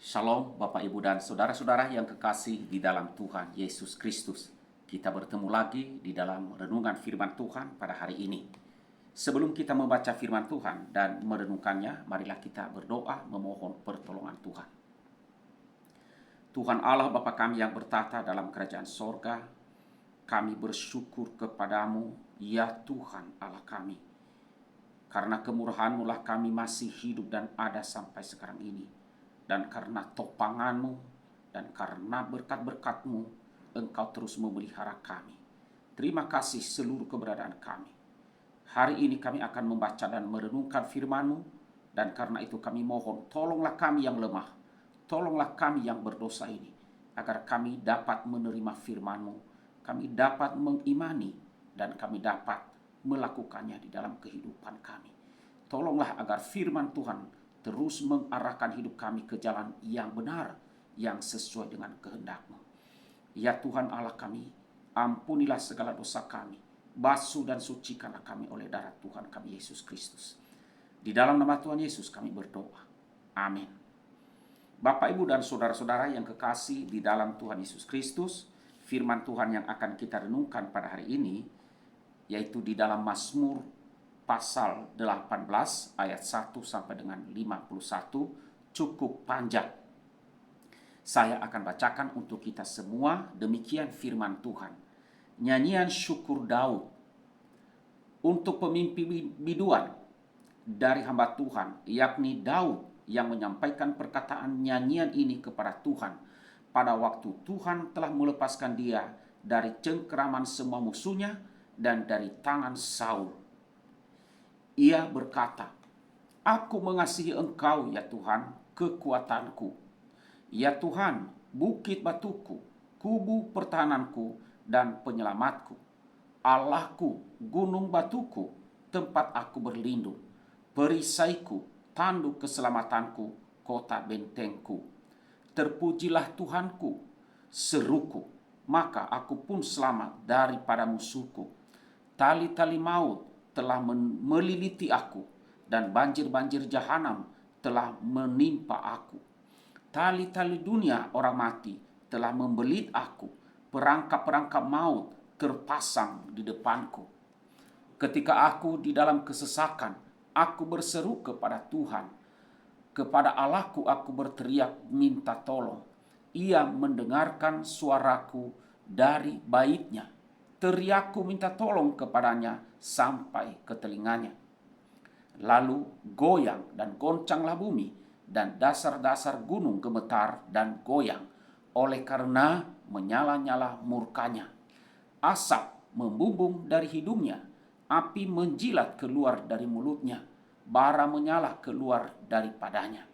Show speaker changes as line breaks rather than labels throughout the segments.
Shalom Bapak Ibu dan Saudara-saudara yang kekasih di dalam Tuhan Yesus Kristus. Kita bertemu lagi di dalam renungan firman Tuhan pada hari ini. Sebelum kita membaca firman Tuhan dan merenungkannya, marilah kita berdoa memohon pertolongan Tuhan. Tuhan Allah Bapa kami yang bertata dalam kerajaan sorga, kami bersyukur kepadamu, ya Tuhan Allah kami. Karena kemurahan-Mu lah kami masih hidup dan ada sampai sekarang ini. Dan karena topangan-Mu dan karena berkat-berkat-Mu, Engkau terus memelihara kami. Terima kasih seluruh keberadaan kami. Hari ini kami akan membaca dan merenungkan firman-Mu, dan karena itu kami mohon, tolonglah kami yang lemah, tolonglah kami yang berdosa ini, agar kami dapat menerima firman-Mu, kami dapat mengimani, dan kami dapat melakukannya di dalam kehidupan kami. Tolonglah agar firman Tuhan terus mengarahkan hidup kami ke jalan yang benar, yang sesuai dengan kehendak-Mu. Ya Tuhan Allah kami, ampunilah segala dosa kami, basuh dan sucikanlah kami oleh darah Tuhan kami Yesus Kristus. Di dalam nama Tuhan Yesus kami berdoa. Amin. Bapak, Ibu, dan saudara-saudara yang kekasih di dalam Tuhan Yesus Kristus, firman Tuhan yang akan kita renungkan pada hari ini, yaitu di dalam Mazmur pasal 18 ayat 1 sampai dengan 51, cukup panjang. Saya akan bacakan untuk kita semua. Demikian firman Tuhan. Nyanyian syukur Daud untuk pemimpin biduan dari hamba Tuhan, yakni Daud yang menyampaikan perkataan nyanyian ini kepada Tuhan pada waktu Tuhan telah melepaskan dia dari cengkeraman semua musuhnya dan dari tangan Saul. Ia berkata, "Aku mengasihi Engkau, ya Tuhan, kekuatanku. Ya Tuhan, bukit batuku, kubu pertahananku dan penyelamatku. Allahku, gunung batuku, tempat aku berlindung. Perisaiku, tanduk keselamatanku, kota bentengku. Terpujilah Tuhanku, seruku, maka aku pun selamat daripada musuhku. Tali-tali maut telah meliliti aku, dan banjir-banjir jahanam telah menimpa aku. Tali-tali dunia orang mati telah membelit aku, perangkap-perangkap maut terpasang di depanku. Ketika aku di dalam kesesakan, aku berseru kepada Tuhan. Kepada Allahku aku berteriak minta tolong. Ia mendengarkan suaraku dari baitnya. Teriakku minta tolong kepadanya sampai ke telinganya. Lalu goyang dan goncanglah bumi, dan dasar-dasar gunung gemetar dan goyang, oleh karena menyala-nyala murkanya. Asap membumbung dari hidungnya, api menjilat keluar dari mulutnya, bara menyala keluar daripadanya.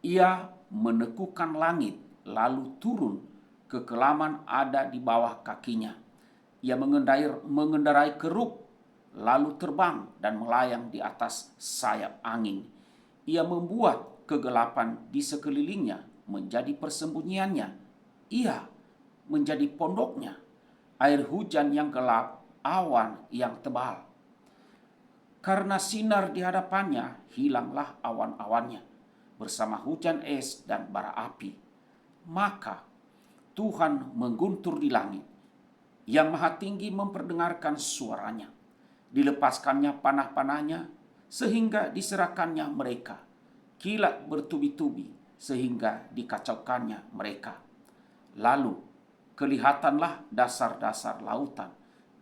Ia menekukan langit, lalu turun, kekelaman ada di bawah kakinya. Ia mengendarai keruk, lalu terbang dan melayang di atas sayap angin. Ia membuat kegelapan di sekelilingnya menjadi persembunyiannya. Ia menjadi pondoknya. Air hujan yang gelap, awan yang tebal. Karena sinar di hadapannya, hilanglah awan-awannya, bersama hujan es dan bara api. Maka Tuhan mengguntur di langit, yang maha tinggi memperdengarkan suaranya. Dilepaskannya panah-panahnya, sehingga diserahkannya mereka. Kilat bertubi-tubi, sehingga dikacaukannya mereka. Lalu kelihatanlah dasar-dasar lautan,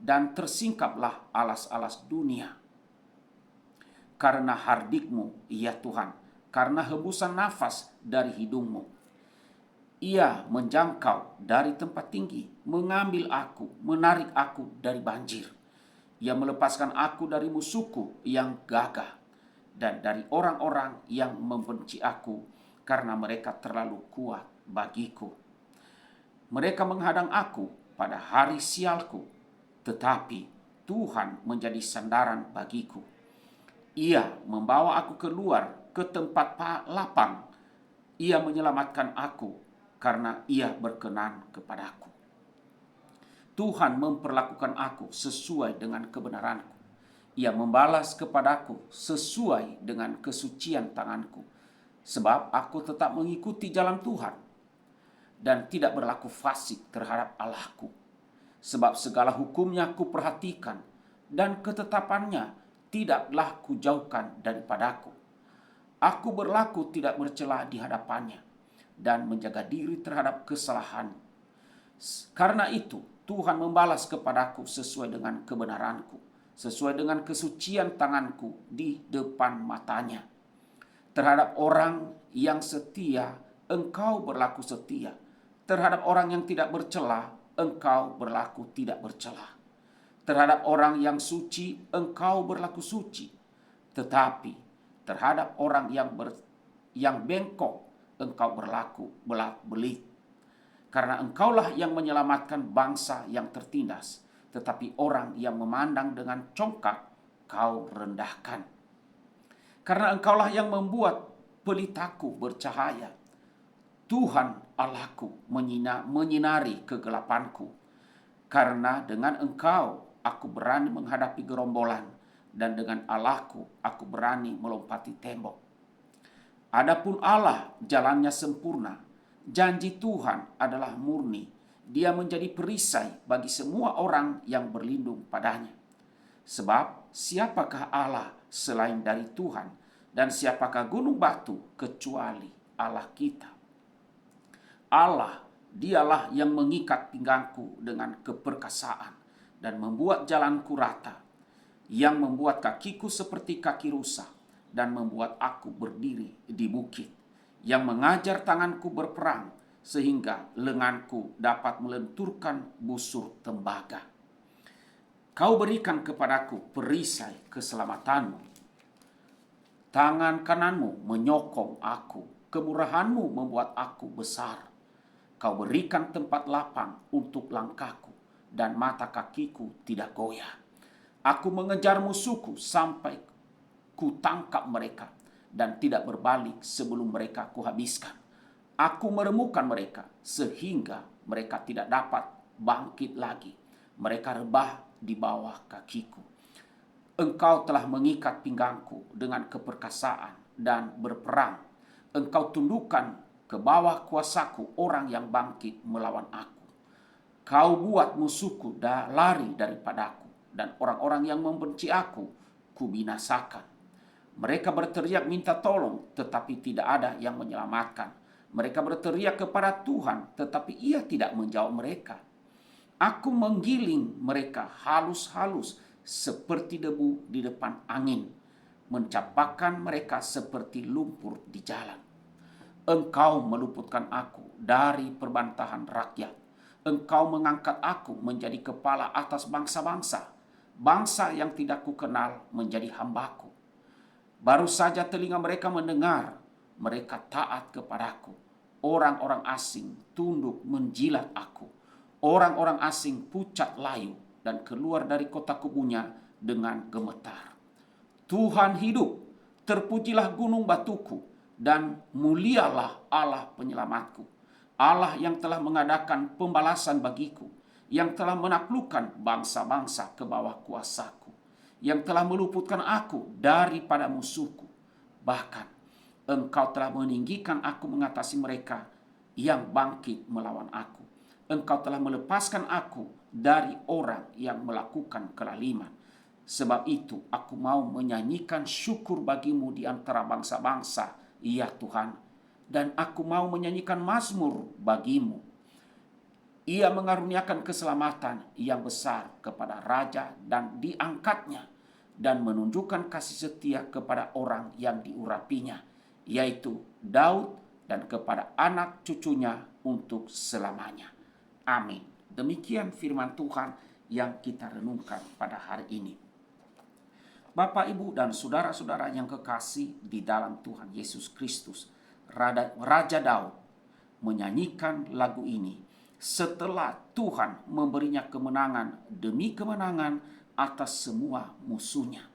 dan tersingkaplah alas-alas dunia. Karena hardikmu, ya Tuhan, karena hembusan nafas dari hidungmu. Ia menjangkau dari tempat tinggi, mengambil aku, menarik aku dari banjir. Ia melepaskan aku dari musuhku yang gagah, dan dari orang-orang yang membenci aku, karena mereka terlalu kuat bagiku. Mereka menghadang aku pada hari sialku, tetapi Tuhan menjadi sandaran bagiku. Ia membawa aku keluar ke tempat lapang. Ia menyelamatkan aku, karena ia berkenan kepadaku. Tuhan memperlakukan aku sesuai dengan kebenaranku. Ia membalas kepadaku sesuai dengan kesucian tanganku. sebab aku tetap mengikuti jalan Tuhan dan tidak berlaku fasik terhadap Allahku. Sebab segala hukumnya kuperhatikan dan ketetapannya tidaklah kujauhkan daripadaku. Aku berlaku tidak bercela di hadapannya dan menjaga diri terhadap kesalahan. Karena itu Tuhan membalas kepadaku sesuai dengan kebenaranku, sesuai dengan kesucian tanganku di depan matanya. Terhadap orang yang setia, engkau berlaku setia. Terhadap orang yang tidak bercela, engkau berlaku tidak bercela. Terhadap orang yang suci, engkau berlaku suci. Tetapi terhadap orang yang bengkok, engkau berlaku belak-belit. Karena engkaulah yang menyelamatkan bangsa yang tertindas, tetapi orang yang memandang dengan congkak, kau rendahkan. Karena engkaulah yang membuat pelitaku bercahaya. Tuhan Allahku menyinari kegelapanku. Karena dengan engkau aku berani menghadapi gerombolan, dan dengan Allahku aku berani melompati tembok. Adapun Allah jalannya sempurna, janji Tuhan adalah murni. Dia menjadi perisai bagi semua orang yang berlindung padanya. Sebab siapakah Allah selain dari Tuhan, dan siapakah gunung batu kecuali Allah kita? Allah, dialah yang mengikat pinggangku dengan keperkasaan dan membuat jalanku rata, yang membuat kakiku seperti kaki rusa dan membuat aku berdiri di bukit, yang mengajar tanganku berperang sehingga lenganku dapat melenturkan busur tembaga. Kau berikan kepadaku perisai keselamatanmu. Tangan kananmu menyokong aku. Kemurahanmu membuat aku besar. Kau berikan tempat lapang untuk langkahku, dan mata kakiku tidak goyah. Aku mengejar musuhku sampai ku tangkap mereka, dan tidak berbalik sebelum mereka kuhabiskan. Aku meremukan mereka sehingga mereka tidak dapat bangkit lagi. Mereka rebah di bawah kakiku. Engkau telah mengikat pinggangku dengan keperkasaan dan berperang. Engkau tundukkan ke bawah kuasaku orang yang bangkit melawan aku. Kau buat musuhku lari daripadaku, dan orang-orang yang membenci aku kubinasakan. Mereka berteriak minta tolong, tetapi tidak ada yang menyelamatkan. Mereka berteriak kepada Tuhan, tetapi Ia tidak menjawab mereka. Aku menggiling mereka halus-halus seperti debu di depan angin, mencapakan mereka seperti lumpur di jalan. Engkau meluputkan aku dari perbantahan rakyat. Engkau mengangkat aku menjadi kepala atas bangsa-bangsa. Bangsa yang tidak kukenal menjadi hambaku. Baru saja telinga mereka mendengar, mereka taat kepadaku. Orang-orang asing tunduk menjilat aku. Orang-orang asing pucat layu dan keluar dari kota kubunya dengan gemetar. Tuhan hidup, terpujilah gunung batuku, dan mulialah Allah penyelamatku. Allah yang telah mengadakan pembalasan bagiku, yang telah menaklukkan bangsa-bangsa ke bawah kuasaku, yang telah meluputkan aku daripada musuhku. Bahkan Engkau telah meninggikan aku mengatasi mereka yang bangkit melawan aku. Engkau telah melepaskan aku dari orang yang melakukan kelaliman. Sebab itu aku mau menyanyikan syukur bagimu di antara bangsa-bangsa, ya Tuhan. Dan aku mau menyanyikan mazmur bagimu. Ia mengaruniakan keselamatan yang besar kepada raja dan diangkatnya, dan menunjukkan kasih setia kepada orang yang diurapinya, yaitu Daud, dan kepada anak cucunya untuk selamanya. Amin. Demikian firman Tuhan yang kita renungkan pada hari ini. Bapak, Ibu, dan saudara-saudara yang kekasih di dalam Tuhan Yesus Kristus, Raja Daud menyanyikan lagu ini setelah Tuhan memberinya kemenangan demi kemenangan atas semua musuhnya.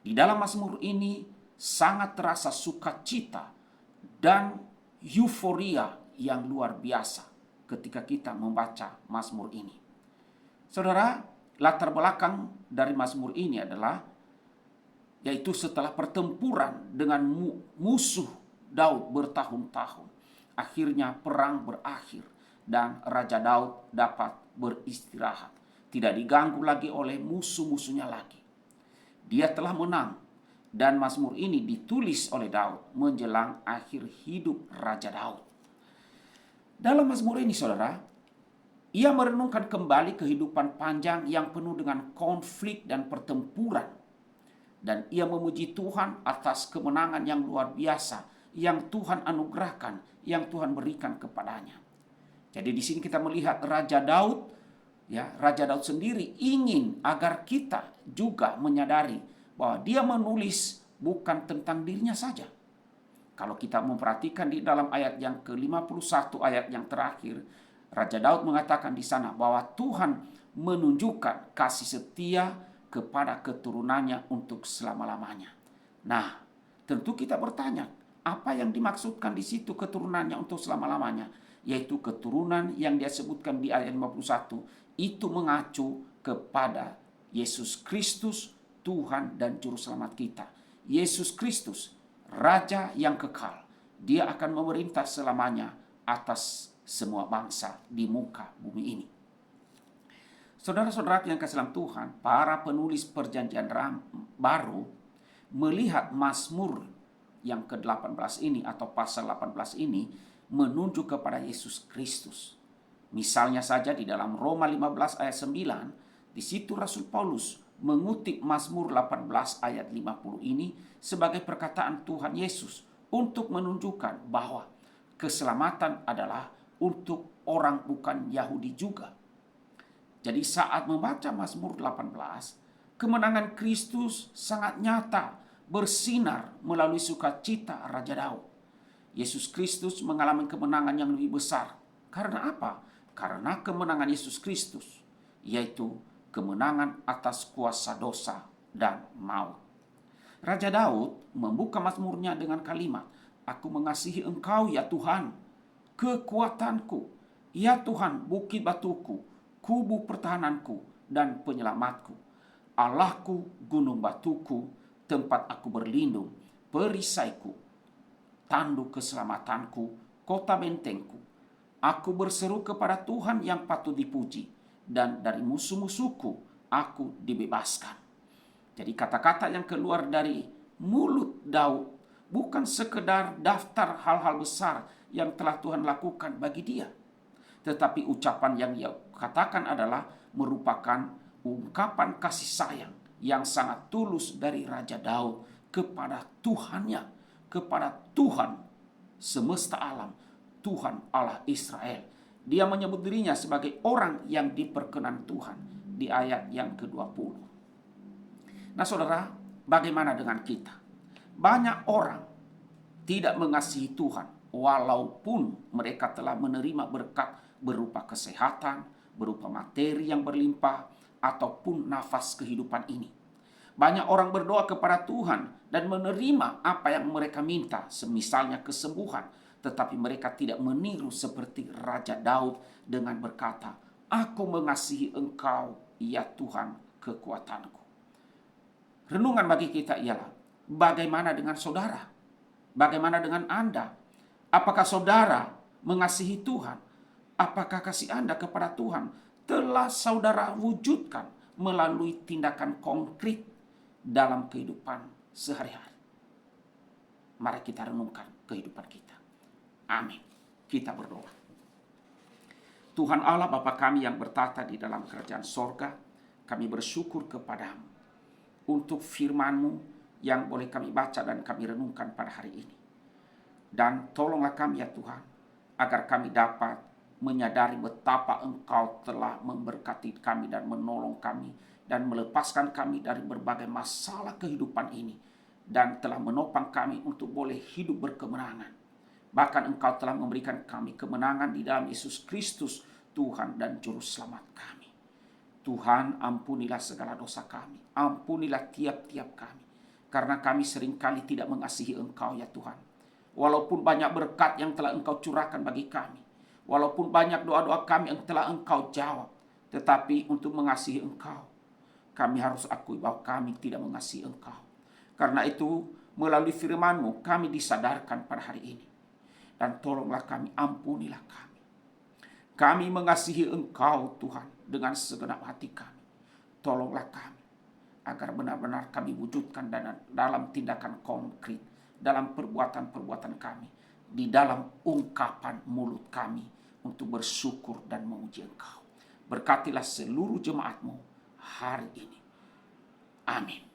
Di dalam mazmur ini sangat terasa sukacita dan euforia yang luar biasa ketika kita membaca mazmur ini. Saudara, latar belakang dari mazmur ini adalah yaitu setelah pertempuran dengan musuh Daud bertahun-tahun. Akhirnya perang berakhir dan Raja Daud dapat beristirahat. Tidak diganggu lagi oleh musuh-musuhnya lagi. Dia telah menang. Dan Mazmur ini ditulis oleh Daud menjelang akhir hidup Raja Daud. Dalam Mazmur ini, saudara, ia merenungkan kembali kehidupan panjang yang penuh dengan konflik dan pertempuran. Dan ia memuji Tuhan atas kemenangan yang luar biasa yang Tuhan anugerahkan, yang Tuhan berikan kepadanya. Jadi di sini kita melihat Raja Daud, Raja Daud sendiri ingin agar kita juga menyadari bahwa dia menulis bukan tentang dirinya saja. Kalau kita memperhatikan di dalam ayat yang ke-51, ayat yang terakhir, Raja Daud mengatakan di sana bahwa Tuhan menunjukkan kasih setia kepada keturunannya untuk selama-lamanya. Nah, tentu kita bertanya, apa yang dimaksudkan di situ keturunannya untuk selama-lamanya? Yaitu keturunan yang dia sebutkan di ayat 51, itu mengacu kepada Yesus Kristus, Tuhan dan Juru Selamat kita. Yesus Kristus, Raja yang kekal. Dia akan memerintah selamanya atas semua bangsa di muka bumi ini. Saudara-saudara yang kasih dalam Tuhan, para penulis perjanjian baru melihat Mazmur yang ke-18 ini atau pasal 18 ini menunjuk kepada Yesus Kristus. Misalnya saja di dalam Roma 15 ayat 9, di situ Rasul Paulus mengutip Mazmur 18 ayat 50 ini sebagai perkataan Tuhan Yesus untuk menunjukkan bahwa keselamatan adalah untuk orang bukan Yahudi juga. Jadi saat membaca Mazmur 18, kemenangan Kristus sangat nyata bersinar melalui sukacita Raja Daud. Yesus Kristus mengalami kemenangan yang lebih besar. Karena apa? Karena kemenangan Yesus Kristus, yaitu kemenangan atas kuasa dosa dan maut. Raja Daud membuka Mazmurnya dengan kalimat, "Aku mengasihi Engkau ya Tuhan, kekuatanku, ya Tuhan bukit batuku, kubu pertahananku dan penyelamatku. Allahku, gunung batuku, tempat aku berlindung, perisaiku, tanduk keselamatanku, kota bentengku. Aku berseru kepada Tuhan yang patut dipuji, dan dari musuh-musuhku aku dibebaskan." Jadi kata-kata yang keluar dari mulut Daud bukan sekedar daftar hal-hal besar yang telah Tuhan lakukan bagi dia. Tetapi ucapan yang ia katakan adalah merupakan ungkapan kasih sayang yang sangat tulus dari Raja Daud kepada Tuhannya, kepada Tuhan semesta alam, Tuhan Allah Israel. Dia menyebut dirinya sebagai orang yang diperkenan Tuhan di ayat yang ke-20. Nah saudara, bagaimana dengan kita? Banyak orang tidak mengasihi Tuhan walaupun mereka telah menerima berkat berupa kesehatan, berupa materi yang berlimpah, ataupun nafas kehidupan ini. Banyak orang berdoa kepada Tuhan dan menerima apa yang mereka minta, semisalnya kesembuhan, tetapi mereka tidak meniru seperti Raja Daud dengan berkata, "Aku mengasihi Engkau, ya Tuhan, kekuatanku." Renungan bagi kita ialah, bagaimana dengan saudara? Bagaimana dengan Anda? Apakah saudara mengasihi Tuhan? Apakah kasih Anda kepada Tuhan telah saudara wujudkan melalui tindakan konkret dalam kehidupan sehari-hari? Mari kita renungkan kehidupan kita. Amin. Kita berdoa. Tuhan Allah Bapa kami yang bertata di dalam kerajaan sorga, kami bersyukur kepadamu untuk firman-Mu yang boleh kami baca dan kami renungkan pada hari ini. Dan tolonglah kami ya Tuhan, agar kami dapat menyadari betapa Engkau telah memberkati kami dan menolong kami dan melepaskan kami dari berbagai masalah kehidupan ini dan telah menopang kami untuk boleh hidup berkemenangan. Bahkan Engkau telah memberikan kami kemenangan di dalam Yesus Kristus, Tuhan dan Juru Selamat kami. Tuhan, ampunilah segala dosa kami. Ampunilah tiap-tiap kami. Karena kami seringkali tidak mengasihi Engkau ya Tuhan. Walaupun banyak berkat yang telah Engkau curahkan bagi kami. Walaupun banyak doa-doa kami yang telah Engkau jawab. Tetapi untuk mengasihi Engkau, kami harus akui bahwa kami tidak mengasihi Engkau. Karena itu, melalui firman-Mu kami disadarkan pada hari ini. Dan tolonglah kami, ampunilah kami. Kami mengasihi Engkau Tuhan dengan segenap hati kami. Tolonglah kami agar benar-benar kami wujudkan dalam tindakan konkret, dalam perbuatan-perbuatan kami, di dalam ungkapan mulut kami untuk bersyukur dan memuji Engkau. Berkatilah seluruh jemaat-Mu hari ini. Amin.